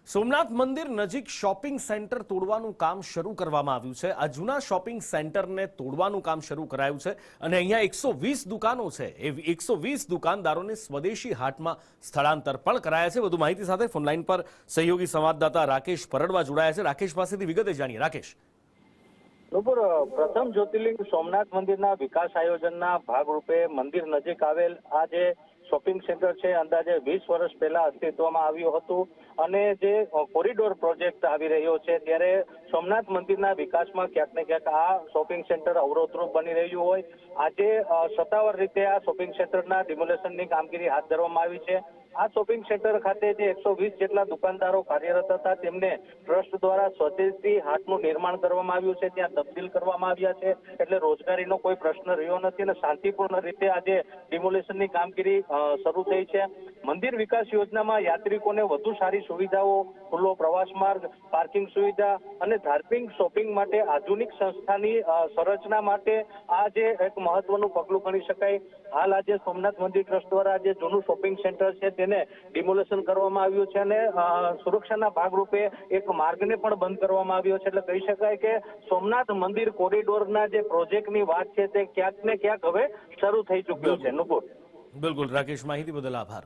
સોમનાથ મંદિર નજીક shopping centre તોડવાનું કામ શરૂ કરવામાં આવ્યું છે। આ જૂના શોપિંગ સેન્ટરને તોડવાનું કામ શરૂ કરાયું છે અને અહીંયા 120 દુકાનો છે। એ 120 દુકાનદારોને સ્વદેશી હાટમાં સ્થળાંતર પણ કરાયા છે। વધુ માહિતી સાથે ફોનલાઈન પર સહયોગી સંવાદદાતા રાકેશ પરડવા જોડાયા છે। રાકેશ પાસેથી વિગતે જાણીએ। રાકેશ, પ્રથમ જ્યોતિર્લિંગ સોમનાથ મંદિરના વિકાસ આયોજનના ભાગરૂપે મંદિર નજીક આવેલ આ જે શોપિંગ સેન્ટર છે અંદાજે 20 વર્ષ પહેલા અસ્તિત્વમાં આવ્યું હતું અને જે કોરિડોર પ્રોજેક્ટ આવી રહ્યો છે ત્યારે સોમનાથ મંદિરના વિકાસમાં ક્યાંક ને ક્યાંક આ શોપિંગ સેન્ટર અવરોધરૂપ બની રહ્યું હોય આજે સત્તાવાર રીતે આ શોપિંગ સેન્ટરના ડિમોલેશનની કામગીરી હાથ ધરવામાં આવી છે। આ શોપિંગ સેન્ટર ખાતે જે 120 જેટલા દુકાનદારો કાર્યરત હતા તેમને ટ્રસ્ટ દ્વારા સ્વદેશી હાટનું નિર્માણ કરવામાં આવ્યું છે, ત્યાં તબદીલ કરવામાં આવ્યા છે એટલે રોજગારીનો કોઈ પ્રશ્ન રહ્યો નથી અને શાંતિપૂર્ણ રીતે આજે ડિમોલેશનની કામગીરી શરૂ થઈ છે। મંદિર વિકાસ યોજનામાં યાત્રિકોને વધુ સારી સુવિધાઓ, ખુલ્લો પ્રવાસ માર્ગ, પાર્કિંગ સુવિધા અને ધાર્મિક શોપિંગ માટે આધુનિક સંસ્થાની સંરચના માટે આ જે એક મહત્વનું પગલું ગણી શકાય। હાલ આજે સોમનાથ મંદિર ટ્રસ્ટ દ્વારા જે જૂનું શોપિંગ સેન્ટર છે તેને ડિમોલેશન કરવામાં આવ્યું છે અને સુરક્ષાના ભાગરૂપે એક માર્ગને પણ બંધ કરવામાં આવ્યો છે એટલે કહી શકાય કે સોમનાથ મંદિર કોરિડોરના જે પ્રોજેક્ટની વાત છે તે ક્યાંક ને ક્યાંક હવે શરૂ થઈ ચૂક્યો છે। નુપુર, બિલકુલ રાકેશ, માહિતી બદલ આભાર।